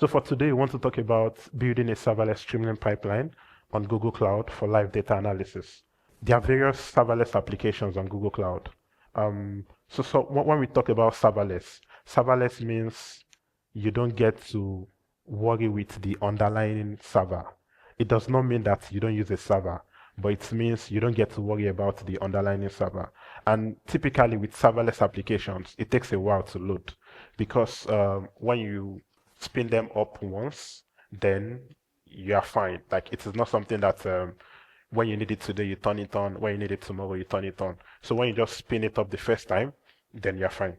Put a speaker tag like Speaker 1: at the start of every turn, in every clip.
Speaker 1: So for today, we want to talk about building a serverless streaming pipeline on Google Cloud for live data analysis. There are various serverless applications on Google Cloud. So when we talk about serverless means you don't get to worry with the underlying server. It does not mean that you don't use a server, but it means you don't get to worry about the underlying server. And typically with serverless applications, it takes a while to load because when you spin them up once, then you are fine. Like it is not something that when you need it today, you turn it on. When you need it tomorrow, you turn it on. So when you just spin it up the first time, then you're fine.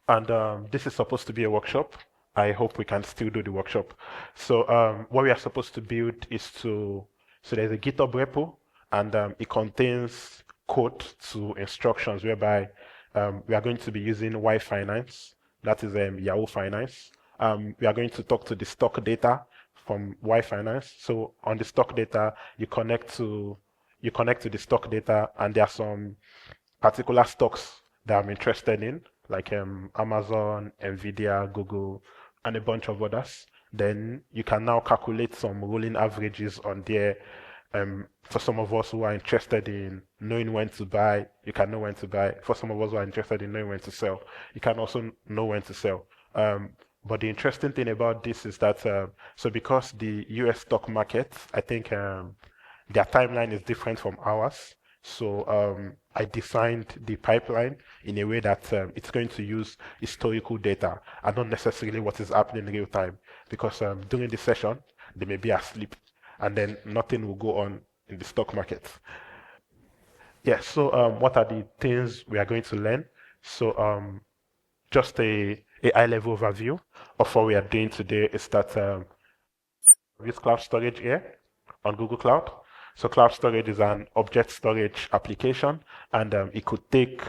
Speaker 1: And this is supposed to be a workshop. I hope we can still do the workshop. So what we are supposed to build is so there's a GitHub repo, and it contains code to instructions whereby we are going to be using Y Finance, that is Yahoo Finance. We are going to talk to the stock data from Y Finance. So on the stock data, you connect to the stock data, and there are some particular stocks that I'm interested in, like Amazon, Nvidia, Google, and a bunch of others. Then you can now calculate some rolling averages on there. For some of us who are interested in knowing when to buy, you can know when to buy. For some of us who are interested in knowing when to sell, you can also know when to sell. But the interesting thing about this is that so because the US stock market, I think their timeline is different from ours. So I designed the pipeline in a way that it's going to use historical data and not necessarily what is happening in real time. Because during the session, they may be asleep and then nothing will go on in the stock market. Yeah, so what are the things we are going to learn? So just a high-level overview of what we are doing today is that use cloud storage here on Google Cloud. So cloud storage is an object storage application, and it could take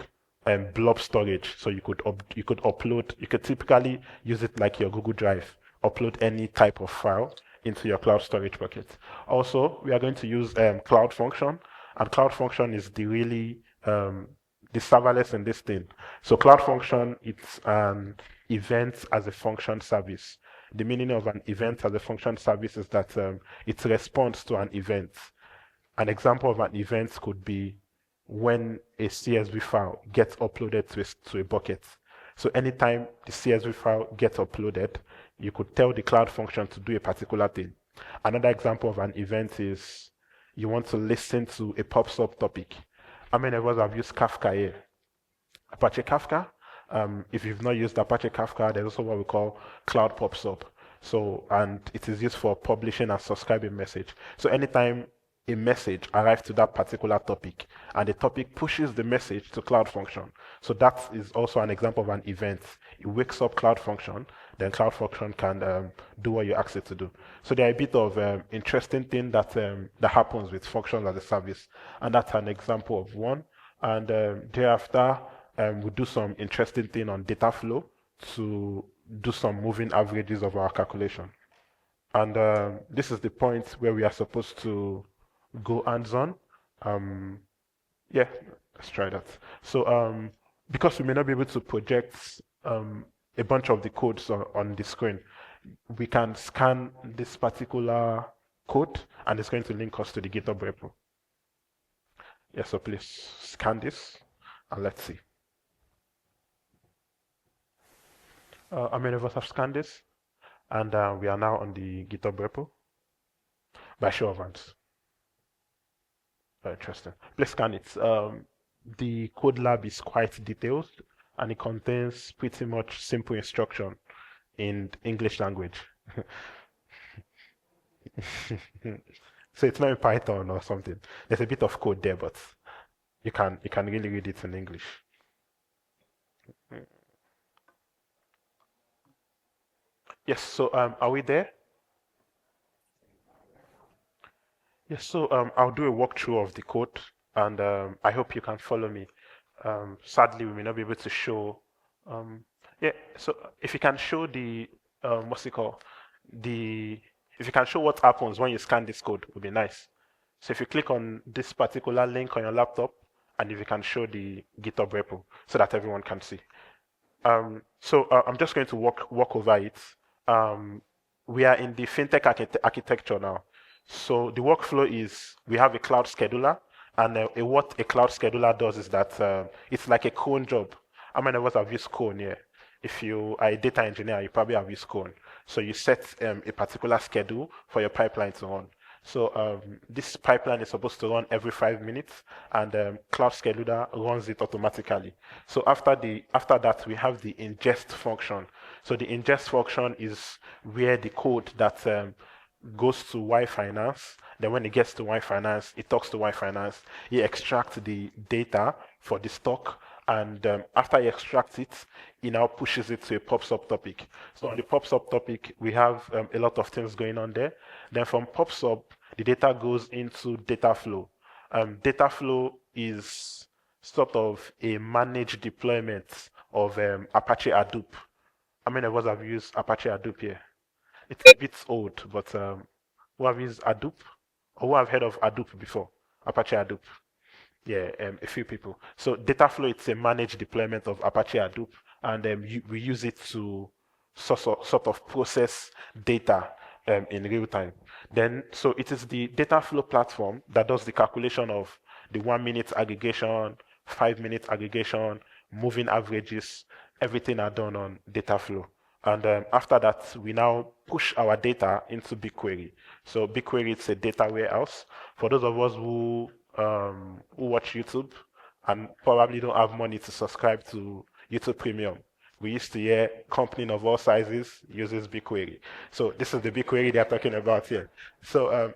Speaker 1: blob storage. So you could upload. You could typically use it like your Google Drive. Upload any type of file into your cloud storage bucket. Also, we are going to use Cloud Function, and Cloud Function is the serverless in this thing. So Cloud Function, it's an event as a function service. The meaning of an event as a function service is that it responds to an event. An example of an event could be when a CSV file gets uploaded to a bucket. So anytime the CSV file gets uploaded, you could tell the Cloud Function to do a particular thing. Another example of an event is you want to listen to a PubSub topic. How many of us have used Kafka here? Apache Kafka. If you've not used Apache Kafka, there's also what we call Cloud PubSub. So, and it is used for publishing and subscribing message. So anytime a message arrives to that particular topic and the topic pushes the message to Cloud Function. So that is also an example of an event. It wakes up Cloud Function, then Cloud Function can do what you ask it to do. So there are a bit of interesting thing that happens with functions as a service, and that's an example of one. And thereafter, we do some interesting thing on data flow to do some moving averages of our calculation. And this is the point where we are supposed to go hands-on. Yeah, let's try that. So because we may not be able to project a bunch of the codes on the screen, we can scan this particular code and it's going to link us to the GitHub repo. Yeah, so please scan this and let's see. How many of us have scanned this? And we are now on the GitHub repo. By show of hands. Interesting. Please scan it. The code lab is quite detailed and it contains pretty much simple instruction in English language. So it's not in Python or something. There's a bit of code there, but you can really read it in English. Yes, so are we there? Yes, so I'll do a walkthrough of the code, and I hope you can follow me. Sadly, we may not be able to show. Yeah, so if you can show the what's it called? If you can show what happens when you scan this code, would be nice. So if you click on this particular link on your laptop, and if you can show the GitHub repo so that everyone can see. So I'm just going to walk over it. we are in the fintech architecture now. So the workflow is we have a cloud scheduler, and what a cloud scheduler does is that it's like a cron job. How many of us have used cron here? If you are a data engineer, you probably have used cron. So you set a particular schedule for your pipeline to run. So this pipeline is supposed to run every 5 minutes, and Cloud Scheduler runs it automatically. So after that, we have the ingest function. So the ingest function is where the code that goes to Y Finance. Then when it gets to Y Finance, it talks to Y Finance. He extracts the data for the stock, and after he extracts it, he now pushes it to a PubSub topic. So on the PubSub topic, we have a lot of things going on there. Then from PubSub, the data goes into data flow. Data flow is sort of a managed deployment of Apache Hadoop. How many of us have used Apache Hadoop here? It's a bit old, but who have used Hadoop? Or who have heard of Hadoop before? Apache Hadoop. Yeah, a few people. So data flow, it's a managed deployment of Apache Hadoop, and we use it to sort of process data in real time. Then, so it is the data flow platform that does the calculation of the 1 minute aggregation, 5 minute aggregation, moving averages. Everything are done on data flow. And after that, we now push our data into BigQuery. So BigQuery, it's a data warehouse. For those of us who watch YouTube and probably don't have money to subscribe to YouTube Premium, we used to hear company of all sizes uses BigQuery. So this is the BigQuery they're talking about here. So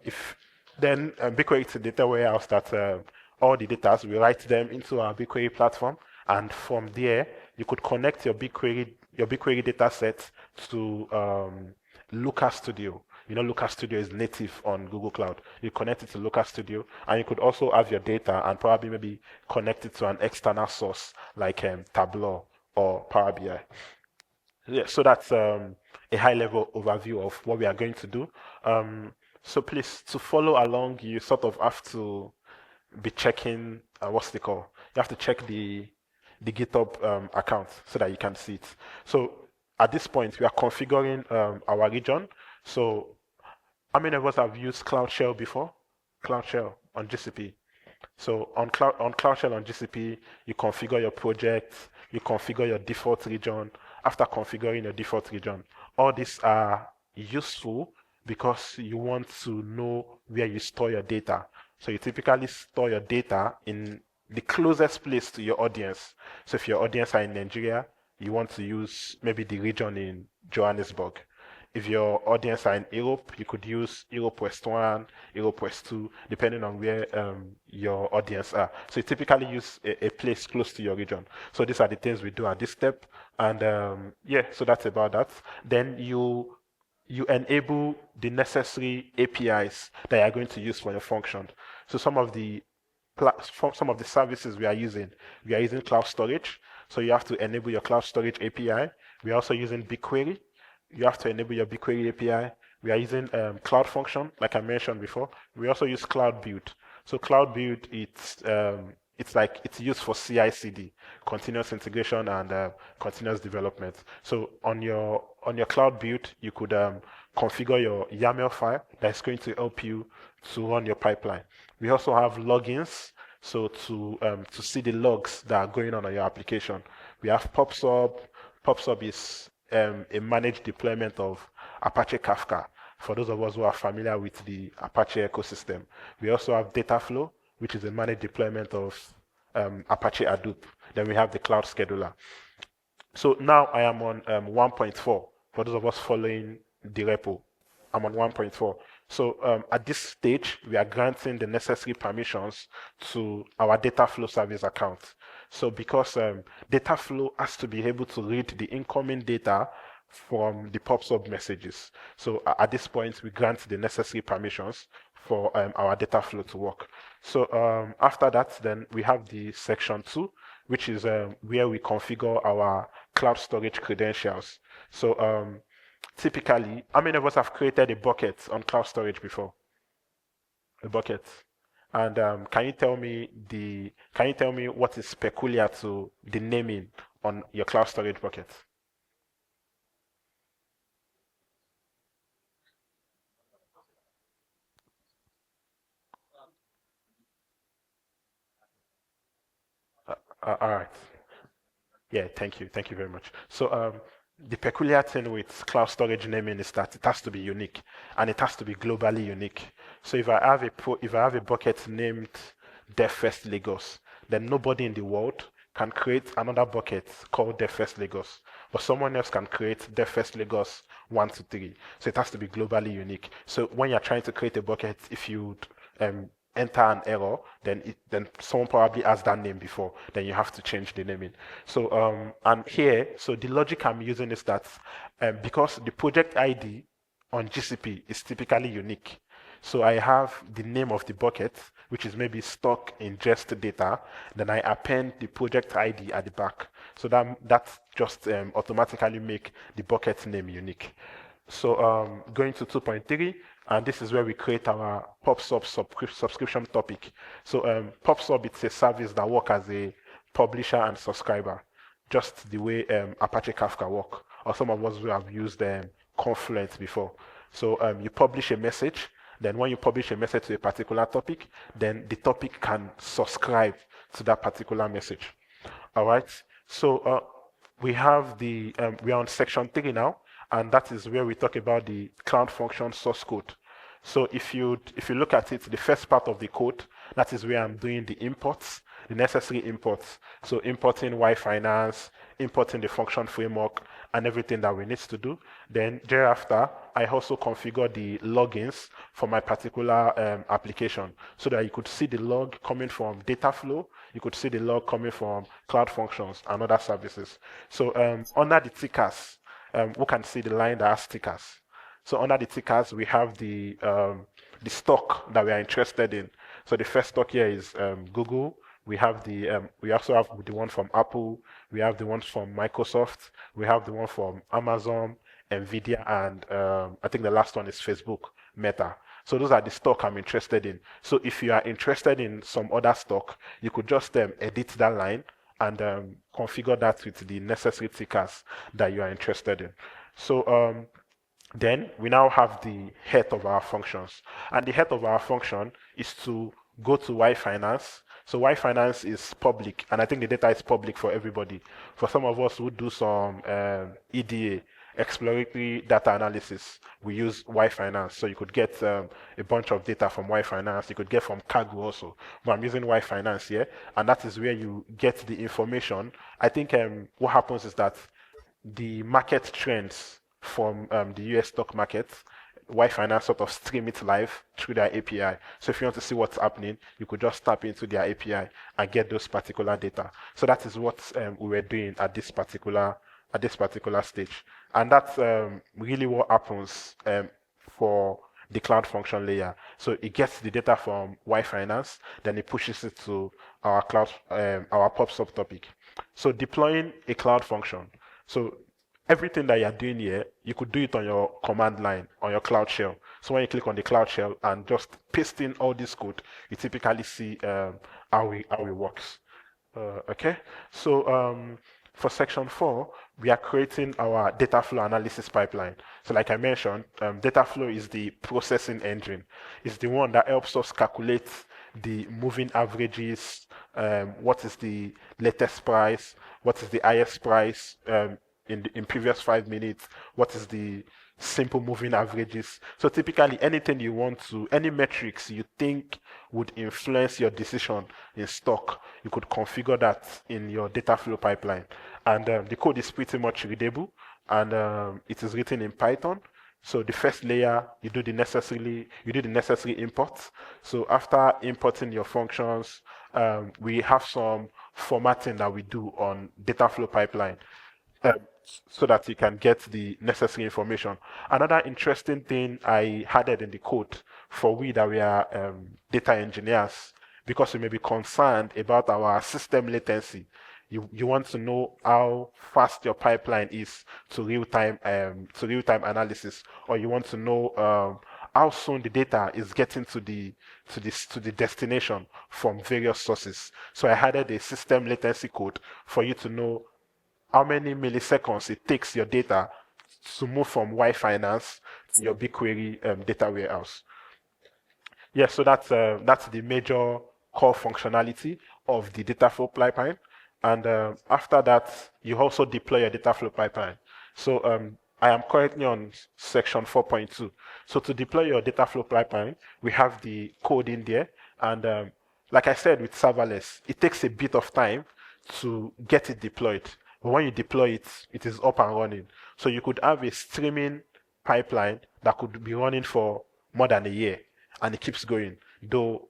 Speaker 1: BigQuery is a data warehouse that all the data, we write them into our BigQuery platform, and from there you could connect your BigQuery data set to Looker Studio. You know, Looker Studio is native on Google Cloud. You connect it to Looker Studio, and you could also have your data and probably maybe connect it to an external source like Tableau or Power BI. Yeah, so that's a high-level overview of what we are going to do. So please, to follow along, you sort of have to be checking what's it called? You have to check the GitHub account so that you can see it. So at this point, we are configuring our region. So how many of us have used Cloud Shell before? Cloud Shell on GCP. So on Cloud Shell on GCP, you configure your project, you configure your default region. After configuring your default region, all these are useful because you want to know where you store your data. So you typically store your data in the closest place to your audience. So if your audience are in Nigeria, you want to use maybe the region in Johannesburg. If your audience are in Europe, you could use Europe West 1, Europe West 2, depending on where your audience are. So you typically use a place close to your region. So these are the things we do at this step. And yeah, so that's about that. Then you enable the necessary APIs that you are going to use for your function. So some of the services we are using cloud storage. So you have to enable your cloud storage API. We are also using BigQuery. You have to enable your BigQuery API. We are using Cloud Function, like I mentioned before. We also use Cloud Build. So Cloud Build, it's used for CI/CD, continuous integration and continuous development. So on your Cloud Build, you could configure your YAML file that's going to help you to run your pipeline. We also have logins, so to see the logs that are going on your application. We have PubSub. PubSub is a managed deployment of Apache Kafka, for those of us who are familiar with the Apache ecosystem. We also have Dataflow, which is a managed deployment of Apache Hadoop. Then we have the Cloud Scheduler. So now I am on 1.4. For those of us following the repo, I'm on 1.4. So at this stage, we are granting the necessary permissions to our Dataflow service account. So because Dataflow has to be able to read the incoming data from the PubSub messages. So at this point, we grant the necessary permissions for our Dataflow to work. So after that, then we have the section 2, which is where we configure our cloud storage credentials. So typically, how many of us have created a bucket on cloud storage before? A bucket. And can you tell me what is peculiar to the naming on your cloud storage bucket? All right. Yeah, thank you. Thank you very much. So, the peculiar thing with cloud storage naming is that it has to be unique and it has to be globally unique. So if I have a bucket named DevFest Lagos, then nobody in the world can create another bucket called DevFest Lagos, but someone else can create DevFest Lagos 1 to 3. So it has to be globally unique. So when you're trying to create a bucket, if you enter an error, then someone probably has that name before. Then you have to change the naming. So and here, so the logic I'm using is that because the project ID on GCP is typically unique. So I have the name of the bucket, which is maybe stock ingest data. Then I append the project ID at the back. So that just automatically make the bucket name unique. So going to 2.3, and this is where we create our PubSub subscription topic. So PubSub, it's a service that works as a publisher and subscriber, just the way Apache Kafka work, or some of us who have used Confluent before. So you publish a message, then when you publish a message to a particular topic, then the topic can subscribe to that particular message. All right. So we have we are on section 3 now, and that is where we talk about the cloud function source code. So if you look at it, the first part of the code, that is where I'm doing the imports, the necessary imports. So importing Y-Finance, importing the function framework, and everything that we need to do. Then thereafter, I also configure the logins for my particular application so that you could see the log coming from data flow, you could see the log coming from cloud functions and other services. So under the tickers, we can see the line that has tickers. So under the tickers, we have the stock that we are interested in. So the first stock here is Google. We have we also have the one from Apple. We have the ones from Microsoft. We have the one from Amazon, Nvidia, and I think the last one is Facebook, Meta. So those are the stock I'm interested in. So if you are interested in some other stock, you could just edit that line and configure that with the necessary tickers that you are interested in. So then we now have the head of our functions. And the head of our function is to go to Y-Finance. So Y-Finance is public, and I think the data is public for everybody. For some of us who do some EDA, exploratory data analysis, we use Y-Finance. So you could get a bunch of data from Y-Finance. You could get from Kaggle also. But I'm using Y-Finance here, and that is where you get the information. I think what happens is that the market trends from the US stock market, Y-Finance sort of stream it live through their API. So if you want to see what's happening, you could just tap into their API and get those particular data. So that is what we were doing at this particular stage. And that's really what happens for the cloud function layer. So it gets the data from Y-Finance, then it pushes it to our cloud, our PubSub topic. So deploying a cloud function. So everything that you're doing here, you could do it on your command line, on your Cloud Shell. So when you click on the Cloud Shell and just paste in all this code, you typically see how it works. Okay, so for section 4, we are creating our data flow analysis pipeline. So like I mentioned, data flow is the processing engine. It's the one that helps us calculate the moving averages, what is the latest price, what is the highest price, in previous 5 minutes, what is the simple moving averages. So typically anything you want to, any metrics you think would influence your decision in stock, you could configure that in your data flow pipeline. And the code is pretty much readable, and it is written in Python. So the first layer, you do the necessary imports. So after importing your functions, we have some formatting that we do on data flow pipeline. So that you can get the necessary information. Another interesting thing I added in the code for we that we are data engineers, because we may be concerned about our system latency. You want to know how fast your pipeline is to real-time analysis, or you want to know how soon the data is getting to the destination from various sources. So I added a system latency code for you to know how many milliseconds it takes your data to move from Y-Finance to your BigQuery data warehouse. Yeah, so that's the major core functionality of the data flow pipeline. And after that, you also deploy your data flow pipeline. So I am currently on section 4.2. So to deploy your data flow pipeline, we have the code in there. And like I said with serverless, it takes a bit of time to get it deployed. But when you deploy it, it is up and running. So you could have a streaming pipeline that could be running for more than a year, and it keeps going, though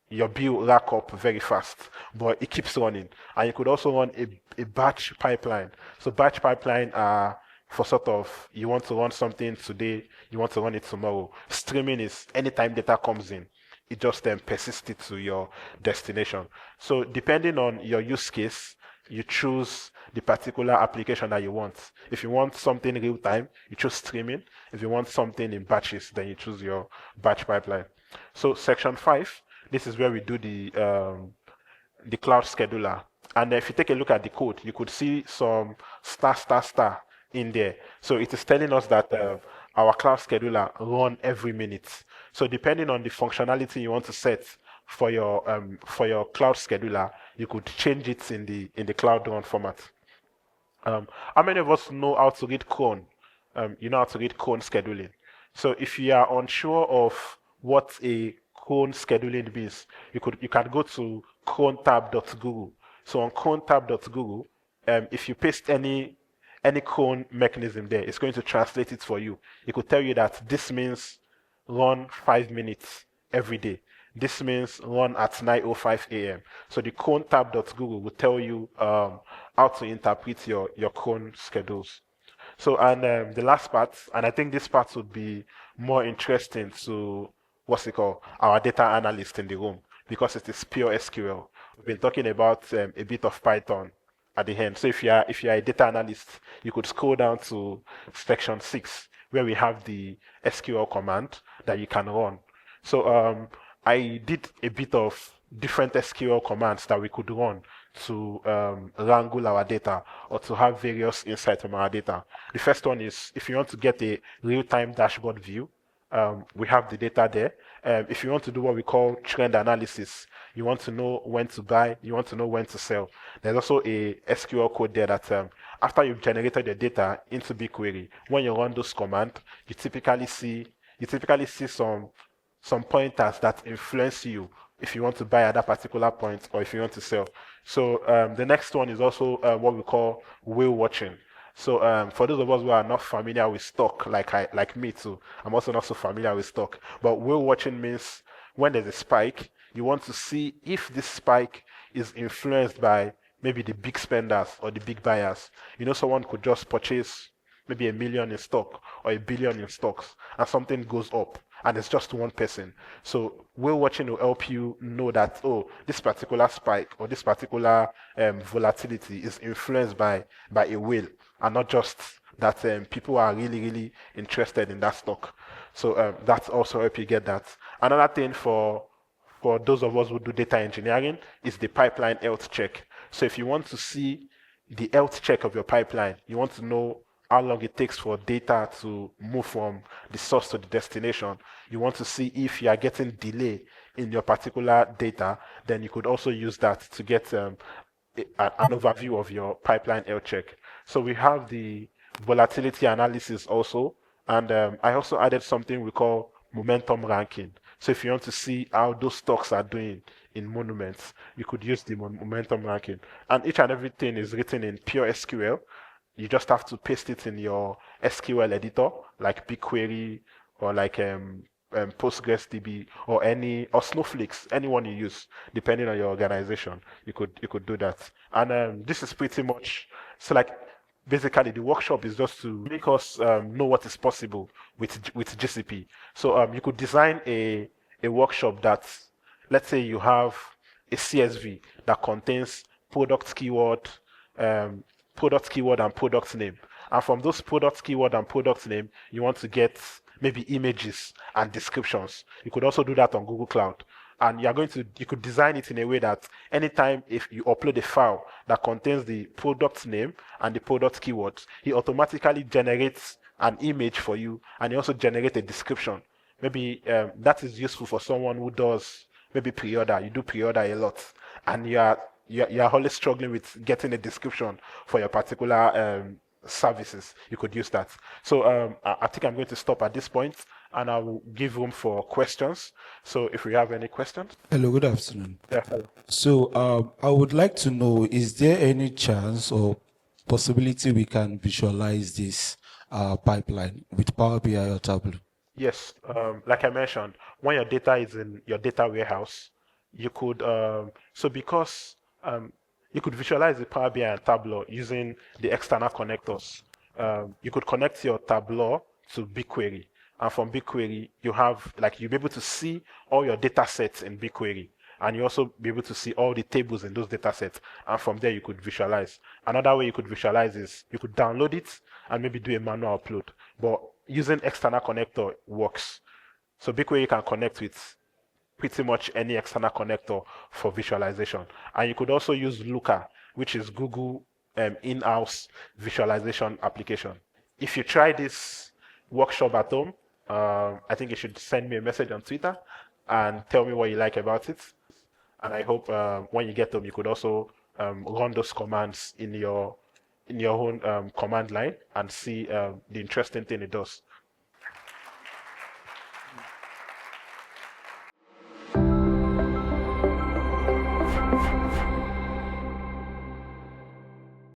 Speaker 1: your bill rack up very fast, but it keeps running. And you could also run a batch pipeline. So batch pipeline are for sort of, you want to run something today, you want to run it tomorrow. Streaming is anytime data comes in, it just persists it to your destination. So depending on your use case, you choose the particular application that you want. If you want something real time, you choose streaming. If you want something in batches, then you choose your batch pipeline. So section 5, this is where we do the cloud scheduler. And if you take a look at the code, you could see some star in there. So it is telling us that our cloud scheduler run every minute. So depending on the functionality you want to set for your cloud scheduler, you could change it in the cloud run format. How many of us know how to read cron? You know how to read cron scheduling. So if you are unsure of what a cron scheduling means, you can go to crontab.google. So on crontab.google, if you paste any cron mechanism there, it's going to translate it for you. It could tell you that this means run 5 minutes every day. This means run at 9:05 a.m. So the crontab.google will tell you how to interpret your cron schedules. So, and the last part, and I think this part would be more interesting to what's it called, our data analyst in the room, because it is pure SQL. We've been talking about a bit of Python at the end. So if you are a data analyst, you could scroll down to section 6, where we have the SQL command that you can run. So I did a bit of different SQL commands that we could run to wrangle our data or to have various insights from our data. The first one is if you want to get a real-time dashboard view, we have the data there. If you want to do what we call trend analysis, you want to know when to buy, you want to know when to sell. There's also a SQL code there that after you've generated your data into BigQuery, when you run those commands, you typically see some pointers that influence you if you want to buy at that particular point or if you want to sell. So the next one is also what we call whale watching. So for those of us who are not familiar with stock, like me too, I'm also not so familiar with stock. But whale watching means when there's a spike, you want to see if this spike is influenced by maybe the big spenders or the big buyers. You know, someone could just purchase maybe 1 million in stock or 1 billion in stocks, and something goes up, and it's just one person. So whale watching will help you know that, oh, this particular spike or this particular volatility is influenced by a whale, and not just that people are really, really interested in that stock. So that's also help you get that. Another thing for those of us who do data engineering is the pipeline health check. So if you want to see the health check of your pipeline, you want to know how long it takes for data to move from the source to the destination, you want to see if you are getting delay in your particular data, then you could also use that to get an overview of your pipeline health check. So we have the volatility analysis also, and I also added something we call momentum ranking. So if you want to see how those stocks are doing in monuments, you could use the momentum ranking. And each and everything is written in pure SQL. You just have to paste it in your SQL editor, like BigQuery or like PostgreSDB or Snowflakes, anyone you use, depending on your organization, you could do that. And this is pretty much so. Like basically, the workshop is just to make us know what is possible with GCP. So you could design a workshop that, let's say, you have a CSV that contains product keyword and product name. And from those product keyword and product name, you want to get maybe images and descriptions. You could also do that on Google Cloud. And you could design it in a way that anytime if you upload a file that contains the product name and the product keywords, he automatically generates an image for you, and he also generates a description. Maybe that is useful for someone who does maybe pre-order. You do pre-order a lot, and you're always struggling with getting a description for your particular services, you could use that. So I think I'm going to stop at this point, and I will give room for questions. So if we have any questions.
Speaker 2: Hello, good afternoon.
Speaker 1: Yeah, hello.
Speaker 2: So I would like to know, is there any chance or possibility we can visualize this pipeline with Power BI or Tableau?
Speaker 1: Yes, like I mentioned, when your data is in your data warehouse, you could because you could visualize the Power BI and Tableau using the external connectors. You could connect your Tableau to BigQuery, and from BigQuery you have you'll be able to see all your data sets in BigQuery, and you also be able to see all the tables in those data sets, and from there you could visualize. Another way you could visualize is you could download it and maybe do a manual upload, but using external connector works. So BigQuery can connect with pretty much any external connector for visualization. And you could also use Looker, which is Google in-house visualization application. If you try this workshop at home, I think you should send me a message on Twitter and tell me what you like about it. And I hope when you get home, you could also run those commands in your own command line and see the interesting thing it does.